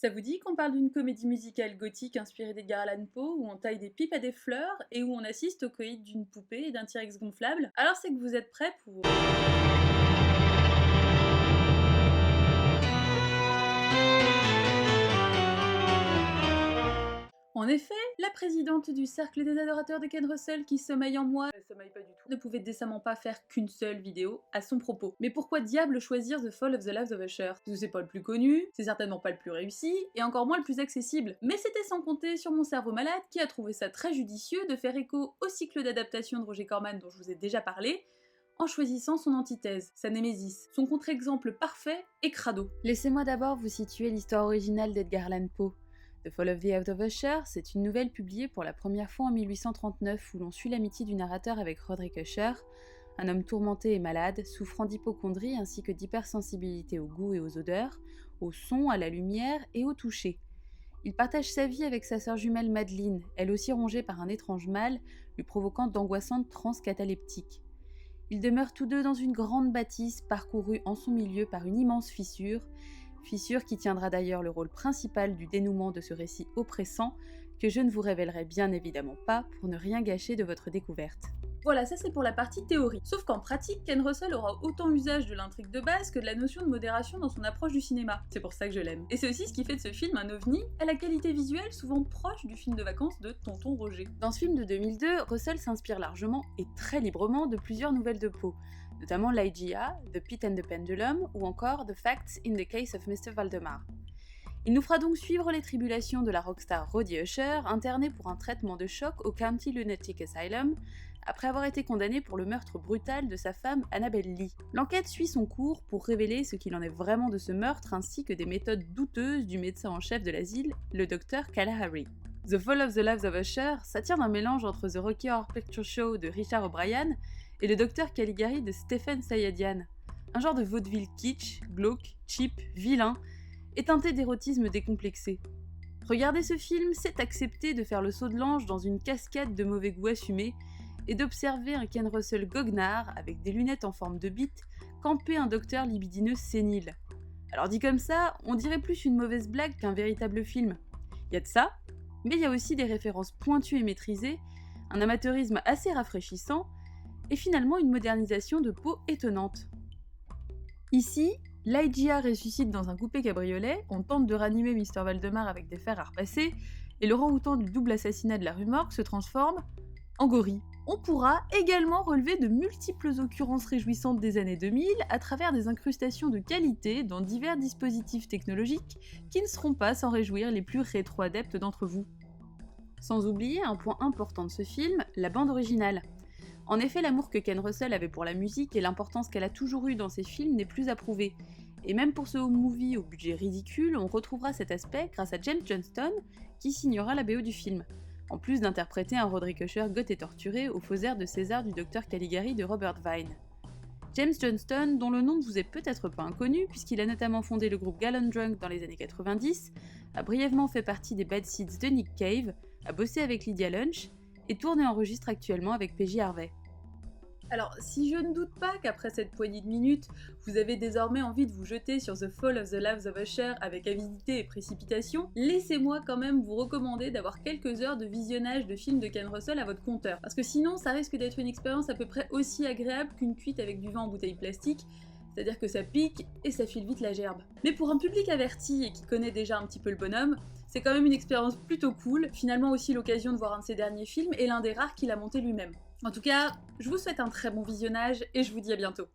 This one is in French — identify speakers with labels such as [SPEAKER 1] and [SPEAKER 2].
[SPEAKER 1] Ça vous dit qu'on parle d'une comédie musicale gothique inspirée d'Edgar Allan Poe, où on taille des pipes à des fleurs et où on assiste au coït d'une poupée et d'un T-Rex gonflable? Alors c'est que vous êtes prêts pour... En effet, la présidente du cercle des adorateurs de Ken Russell qui sommeille en moi, elle sommeille pas du tout, ne pouvait décemment pas faire qu'une seule vidéo à son propos. Mais pourquoi diable choisir The Fall of the Lives of Usher? Parce que c'est pas le plus connu, c'est certainement pas le plus réussi, et encore moins le plus accessible. Mais c'était sans compter sur mon cerveau malade qui a trouvé ça très judicieux de faire écho au cycle d'adaptation de Roger Corman dont je vous ai déjà parlé, en choisissant son antithèse, sa némésis, son contre-exemple parfait et crado. Laissez-moi d'abord vous situer l'histoire originale d'Edgar Allan Poe. The Fall of the House of Usher, c'est une nouvelle publiée pour la première fois en 1839 où l'on suit l'amitié du narrateur avec Roderick Usher, un homme tourmenté et malade, souffrant d'hypocondrie ainsi que d'hypersensibilité au goût et aux odeurs, au son, à la lumière et au toucher. Il partage sa vie avec sa sœur jumelle Madeleine, elle aussi rongée par un étrange mal, lui provoquant d'angoissantes transes cataleptiques. Ils demeurent tous deux dans une grande bâtisse parcourue en son milieu par une immense fissure qui tiendra d'ailleurs le rôle principal du dénouement de ce récit oppressant que je ne vous révélerai bien évidemment pas pour ne rien gâcher de votre découverte. Voilà, ça c'est pour la partie théorie. Sauf qu'en pratique, Ken Russell aura autant usage de l'intrigue de base que de la notion de modération dans son approche du cinéma. C'est pour ça que je l'aime. Et c'est aussi ce qui fait de ce film un ovni à la qualité visuelle souvent proche du film de vacances de Tonton Roger. Dans ce film de 2002, Russell s'inspire largement et très librement de plusieurs nouvelles de Poe, notamment Ligeia, The Pit and the Pendulum ou encore The Facts in the Case of Mr. Valdemar. Il nous fera donc suivre les tribulations de la rockstar Roddy Usher, internée pour un traitement de choc au County Lunatic Asylum, après avoir été condamnée pour le meurtre brutal de sa femme Annabelle Lee. L'enquête suit son cours pour révéler ce qu'il en est vraiment de ce meurtre ainsi que des méthodes douteuses du médecin en chef de l'asile, le docteur Kalahari. The Fall of the Lives of Usher, ça tient d'un mélange entre The Rocky Horror Picture Show de Richard O'Brien et le docteur Caligari de Stephen Sayadian. Un genre de vaudeville kitsch, glauque, cheap, vilain, et teinté d'érotisme décomplexé. Regarder ce film, c'est accepter de faire le saut de l'ange dans une cascade de mauvais goût assumé et d'observer un Ken Russell goguenard avec des lunettes en forme de bite camper un docteur libidineux sénile. Alors dit comme ça, on dirait plus une mauvaise blague qu'un véritable film. Y a de ça, mais il y a aussi des références pointues et maîtrisées, un amateurisme assez rafraîchissant et finalement une modernisation de Poe étonnante. Ici, Ligeia ressuscite dans un coupé cabriolet, on tente de ranimer Mr. Valdemar avec des fers à repasser, et le orang-outan du double assassinat de la rue Morgue se transforme en gorille. On pourra également relever de multiples occurrences réjouissantes des années 2000 à travers des incrustations de qualité dans divers dispositifs technologiques qui ne seront pas sans réjouir les plus rétro-adeptes d'entre vous. Sans oublier un point important de ce film, la bande originale. En effet, l'amour que Ken Russell avait pour la musique et l'importance qu'elle a toujours eue dans ses films n'est plus à prouver. Et même pour ce home movie au budget ridicule, on retrouvera cet aspect grâce à James Johnston, qui signera la BO du film, en plus d'interpréter un Roderick Usher goth et torturé au faux air de César du Dr Caligari de Robert Vine. James Johnston, dont le nom ne vous est peut-être pas inconnu, puisqu'il a notamment fondé le groupe Gallon Drunk dans les années 90, a brièvement fait partie des Bad Seeds de Nick Cave, a bossé avec Lydia Lunch, et tourne et enregistre actuellement avec PJ Harvey. Alors, si je ne doute pas qu'après cette poignée de minutes, vous avez désormais envie de vous jeter sur The Fall of the Lives of Usher avec avidité et précipitation, laissez-moi quand même vous recommander d'avoir quelques heures de visionnage de films de Ken Russell à votre compteur, parce que sinon ça risque d'être une expérience à peu près aussi agréable qu'une cuite avec du vin en bouteille plastique, c'est-à-dire que ça pique et ça file vite la gerbe. Mais pour un public averti et qui connaît déjà un petit peu le bonhomme, c'est quand même une expérience plutôt cool, finalement aussi l'occasion de voir un de ses derniers films et l'un des rares qu'il a monté lui-même. En tout cas, je vous souhaite un très bon visionnage et je vous dis à bientôt.